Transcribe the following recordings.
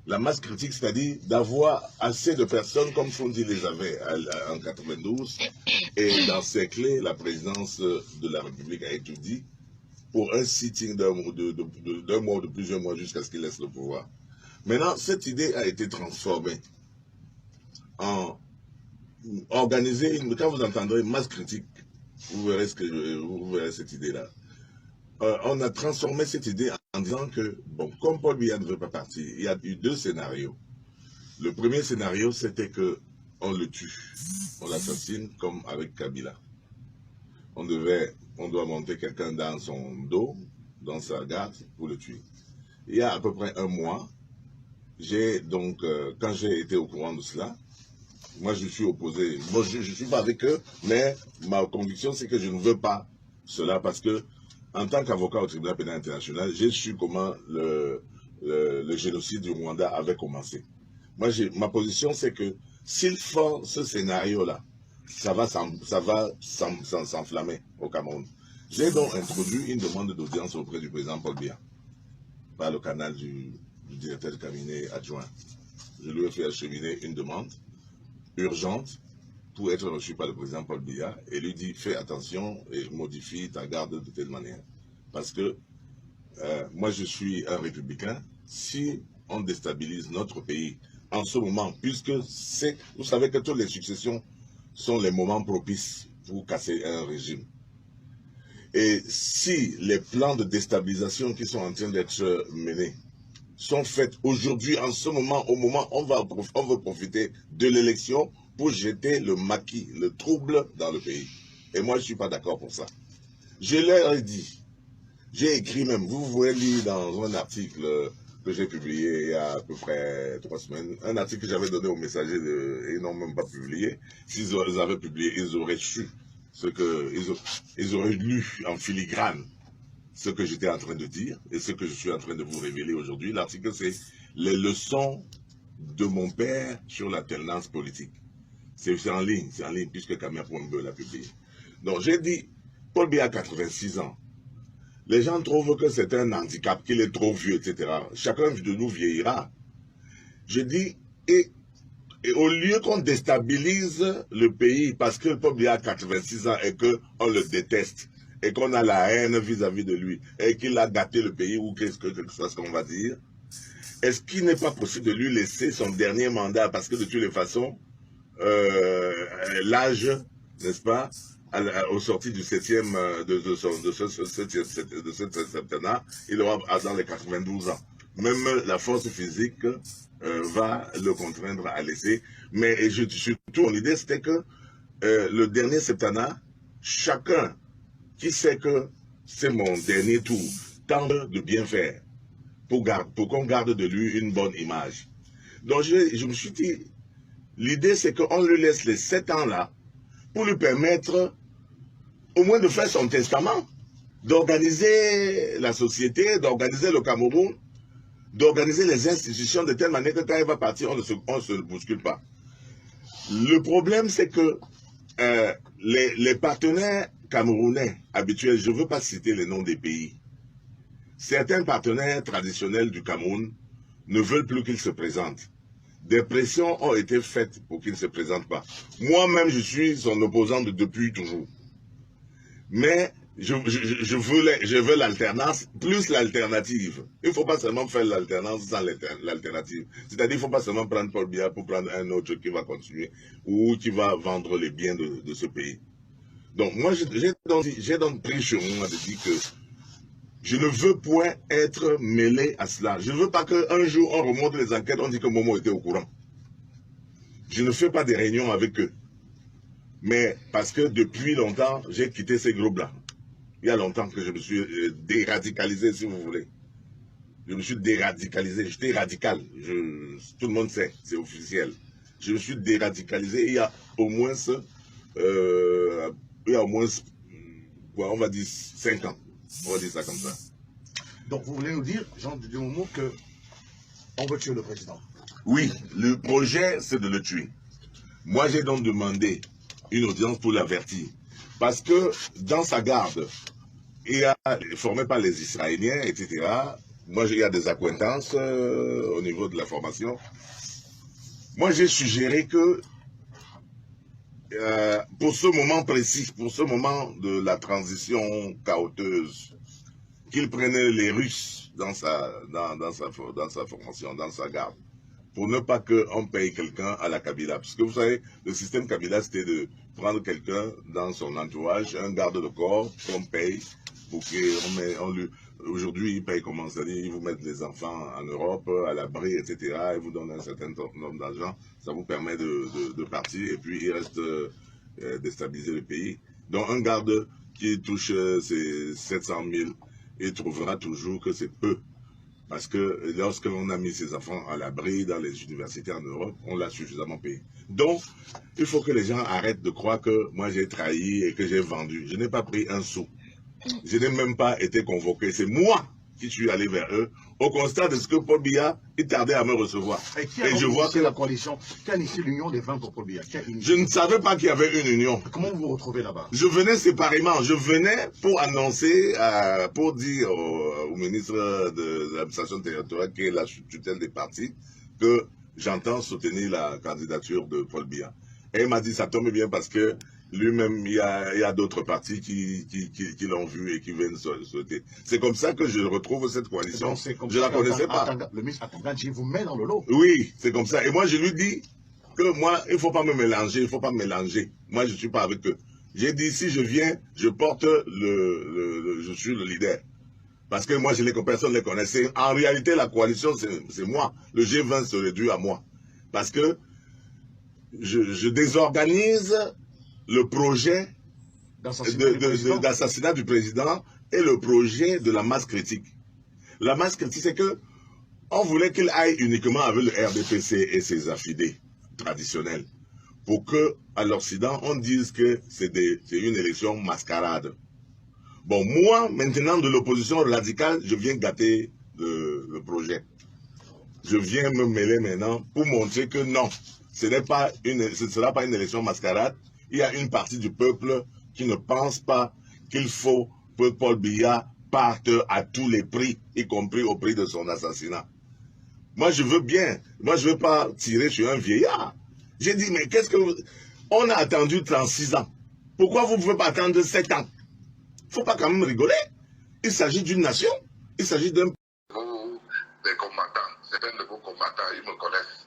La masse critique, c'est-à-dire d'avoir assez de personnes comme Fondi les avait en 92 et d'encercler la présidence de la République à Etoudi pour un sitting d'un mois ou de plusieurs mois jusqu'à ce qu'il laisse le pouvoir. Maintenant, cette idée a été transformée en organiser, quand vous entendrez masse critique, vous verrez cette idée-là. On a transformé cette idée en disant que, bon, comme Paul Biya ne veut pas partir, il y a eu deux scénarios. Le premier scénario, c'était que on le tue, on l'assassine comme avec Kabila. On doit monter quelqu'un dans son dos, dans sa garde, pour le tuer. Il y a à peu près un mois, quand j'ai été au courant de cela, moi je suis opposé. Bon, je ne suis pas avec eux, mais ma conviction c'est que je ne veux pas cela parce que, en tant qu'avocat au tribunal pénal international, j'ai su comment le génocide du Rwanda avait commencé. Moi, ma position c'est que s'ils font ce scénario-là, ça va s'enflammer au Cameroun. J'ai donc introduit une demande d'audience auprès du président Paul Biya, par le canal du directeur de cabinet adjoint. Je lui ai fait acheminer une demande urgente pour être reçu par le président Paul Biya et lui dit fais attention et modifie ta garde de telle manière. Parce que moi je suis un républicain, si on déstabilise notre pays en ce moment, puisque vous savez que toutes les successions sont les moments propices pour casser un régime. Et si les plans de déstabilisation qui sont en train d'être menés sont faits aujourd'hui, en ce moment, au moment où on veut profiter de l'élection pour jeter le maquis, le trouble dans le pays. Et moi, je ne suis pas d'accord pour ça. Je leur ai dit, j'ai écrit même, vous pouvez lire dans un article que j'ai publié il y a à peu près 3 semaines, un article que j'avais donné aux messagers et ils n'ont même pas publié. S'ils avaient publié, ils auraient su ils auraient lu en filigrane ce que j'étais en train de dire et ce que je suis en train de vous révéler aujourd'hui. L'article, c'est les leçons de mon père sur l'alternance politique. C'est en ligne, puisque Kamia Pwembe l'a publié. Donc j'ai dit, Paul Biya a 86 ans. Les gens trouvent que c'est un handicap, qu'il est trop vieux, etc. Chacun de nous vieillira. Je dis, et au lieu qu'on déstabilise le pays parce que Paul Biya a 86 ans et qu'on le déteste, et qu'on a la haine vis-à-vis de lui, et qu'il a gâté le pays, ou quelque chose qu'on va dire, est-ce qu'il n'est pas possible de lui laisser son dernier mandat, parce que de toutes les façons, l'âge, n'est-ce pas, au sorti du 7e, de ce septennat, il aura dans les 92 ans. Même la force physique va le contraindre à laisser. Mais surtout, mon idée, c'était que le dernier septennat, chacun qui sait que c'est mon dernier tour, tente de bien faire pour qu'on garde de lui une bonne image. Donc je me suis dit, l'idée c'est qu'on lui laisse les 7 ans là pour lui permettre au moins de faire son testament, d'organiser la société, d'organiser le Cameroun, d'organiser les institutions de telle manière que quand il va partir, on ne se bouscule pas. Le problème c'est que les partenaires camerounais habituels, je ne veux pas citer les noms des pays, certains partenaires traditionnels du Cameroun ne veulent plus qu'ils se présentent. Des pressions ont été faites pour qu'ils ne se présentent pas. Moi-même, je suis son opposant depuis toujours. Mais je veux l'alternance plus l'alternative. Il ne faut pas seulement faire l'alternance sans l'alternative. C'est-à-dire qu'il ne faut pas seulement prendre Paul Biya pour prendre un autre qui va continuer ou qui va vendre les biens de ce pays. Donc moi, j'ai donc pris sur moi de dire que je ne veux point être mêlé à cela. Je ne veux pas qu'un jour on remonte les enquêtes, on dit que Momo était au courant. Je ne fais pas des réunions avec eux. Mais parce que depuis longtemps, j'ai quitté ces groupes-là. Il y a longtemps que je me suis déradicalisé, si vous voulez. Je me suis déradicalisé, j'étais radical. Tout le monde sait, c'est officiel. Je me suis déradicalisé il y a au moins, on va dire 5 ans. On va dire ça comme ça. Donc vous voulez nous dire, Jean du Momo, qu'on veut tuer le président? Oui, le projet c'est de le tuer. Moi j'ai donc demandé une audience pour l'avertir. Parce que dans sa garde, il a formé par les Israéliens, etc., moi il y a des accointances au niveau de la formation. Moi j'ai suggéré que pour ce moment précis, pour ce moment de la transition chaoteuse, qu'il prenait les Russes dans sa formation, dans sa garde, pour ne pas qu'on paye quelqu'un à la Kabila. Parce que vous savez, le système Kabila, c'était de prendre quelqu'un dans son entourage, un garde de corps qu'on paye, pour qu'on lui... Aujourd'hui, ils payent comment? C'est-à-dire, ils vous mettent les enfants en Europe, à l'abri, etc. Ils vous donnent un certain nombre d'argent. Ça vous permet de partir. Et puis, il reste déstabiliser le pays. Donc, un garde qui touche ses 700 000, il trouvera toujours que c'est peu. Parce que lorsque l'on a mis ses enfants à l'abri dans les universités en Europe, on l'a suffisamment payé. Donc, il faut que les gens arrêtent de croire que moi j'ai trahi et que j'ai vendu. Je n'ai pas pris un sou. Je n'ai même pas été convoqué. C'est moi qui suis allé vers eux au constat de ce que Paul Biya il tardait à me recevoir. Et je vois que la coalition, qui a initié l'union des 20 pour Paul Biya? Je ne savais pas qu'il y avait une union. Comment vous vous retrouvez là-bas? Je venais séparément. Je venais pour annoncer, pour dire au ministre de l'administration territoriale, qui est la tutelle des partis, que j'entends soutenir la candidature de Paul Biya. Et il m'a dit, ça tombe bien parce que lui-même, il y a d'autres partis qui l'ont vu et qui viennent souhaiter. C'est comme ça que je retrouve cette coalition. Je ne la connaissais pas. Le ministre Atangadji vous met dans le lot. Oui, c'est comme ça. Et moi, je lui dis que moi, il ne faut pas me mélanger, il ne faut pas me mélanger. Moi, je ne suis pas avec eux. J'ai dit, si je viens, je porte je suis le leader. Parce que moi, personne ne les connaissait. En réalité, la coalition, c'est moi. Le G20 se réduit à moi. Parce que je désorganise le projet d'assassinat du président et le projet de la masse critique. La masse critique, c'est que on voulait qu'il aille uniquement avec le RDPC et ses affidés traditionnels pour que à l'Occident, on dise que c'est une élection mascarade. Bon, moi, maintenant, de l'opposition radicale, je viens gâter le projet. Je viens me mêler maintenant pour montrer que non, ce ne sera pas une élection mascarade. Il y a une partie du peuple qui ne pense pas qu'il faut que Paul Biya parte à tous les prix, y compris au prix de son assassinat. Moi, je veux bien. Moi, je ne veux pas tirer sur un vieillard. J'ai dit, mais qu'est-ce que vous... On a attendu 36 ans. Pourquoi vous ne pouvez pas attendre 7 ans? Il ne faut pas quand même rigoler. Il s'agit d'une nation. Il s'agit d'un... Des combattants, certains de vos combattants, ils me connaissent.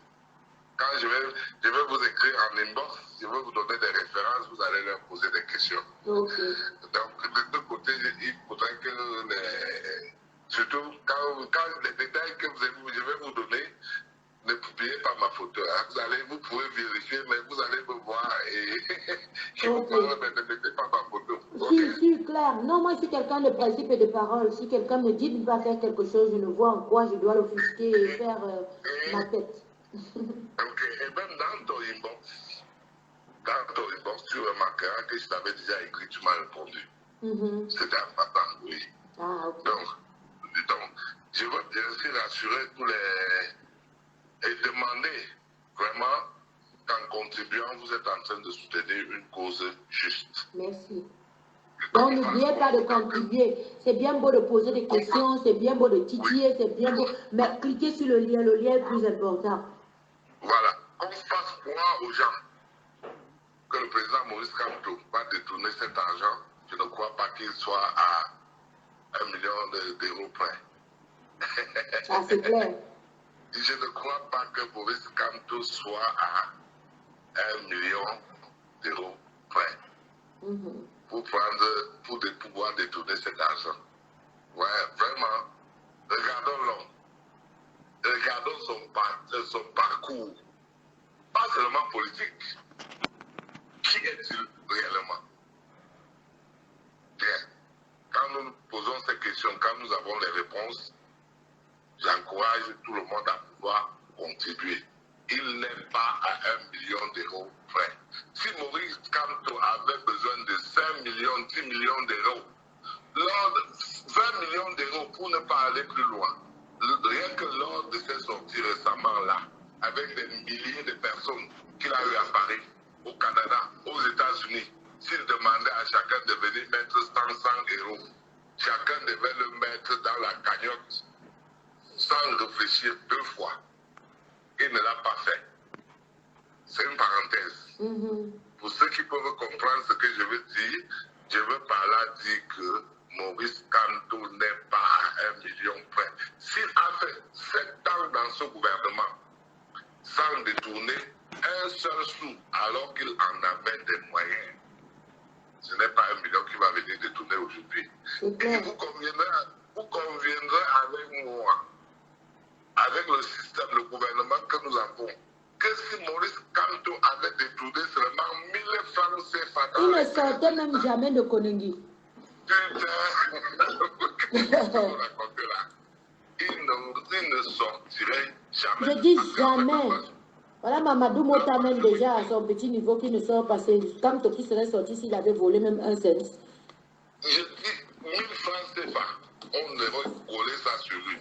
Quand je vais vous écrire en inbox, je vais vous donner des références, vous allez leur poser des questions. Okay. Donc, de deux côtés, il faudrait que surtout quand les détails que je vais vous donner, ne publiez pas ma photo. Hein. Vous pouvez vérifier, mais vous allez me voir et je vous parle, mais ne mettez pas ma photo. Okay? Si, clair. Non, moi, je suis quelqu'un de principe et de parole. Si quelqu'un me dit de ne pas faire quelque chose, je ne vois en quoi je dois l'offusquer et faire ma tête. Ok, et même dans ton inbox, tu remarqueras que je t'avais déjà écrit, tu m'as répondu. C'était important, oui. Ah, ok. Donc, je veux bien sûr rassurer tous les... et demander vraiment qu'en contribuant, vous êtes en train de soutenir une cause juste. Merci. Donc, n'oubliez pas de contribuer. C'est bien beau de poser des questions, c'est bien beau de titiller, c'est bien beau. Mais cliquez sur le lien est plus important. Voilà. Qu'on fasse croire aux gens que le président Maurice Kamto va détourner cet argent. Je ne crois pas qu'il soit à 1 million d'euros près. Ah, c'est clair. Je ne crois pas que Maurice Kamto soit à 1 million d'euros près. Pour pouvoir détourner cet argent. Ouais, vraiment, regardons-le. Regardons son parcours, pas seulement politique. Qui est-il réellement? Bien. Quand nous nous posons ces questions, quand nous avons les réponses, j'encourage tout le monde à pouvoir contribuer. Il n'est pas à 1 million d'euros près. Si Maurice Kamto avait besoin de 5 millions, 10 millions d'euros, 20 millions d'euros pour ne pas aller plus loin, rien que lors de ses sorties récemment là, avec des milliers de personnes qu'il a eu à Paris, au Canada, aux États-Unis, s'il demandait à chacun de venir mettre 100 euros, chacun devait le mettre dans la cagnotte sans réfléchir 2 fois. Il ne l'a pas fait. C'est une parenthèse. Pour ceux qui peuvent comprendre ce que je veux dire, je veux par là dire que Maurice Kamto n'est pas à 1 million près. S'il a fait 7 ans dans ce gouvernement sans détourner un seul sou alors qu'il en avait des moyens, ce n'est pas 1 million qui va venir détourner aujourd'hui. Et vous conviendrez avec moi, avec le système, le gouvernement que nous avons, que si Maurice Kamto avait détourné seulement 1000 francs CFA, il ne sortait même jamais de Konengi. Il ne sortirait jamais. Je dis jamais. Voilà, Mamadou Mota même déjà à son petit niveau qui ne sort pas. C'est Kamto qui serait sorti s'il avait volé même 1 cent. Je dis 1000 francs CFA. On devrait coller ça sur lui.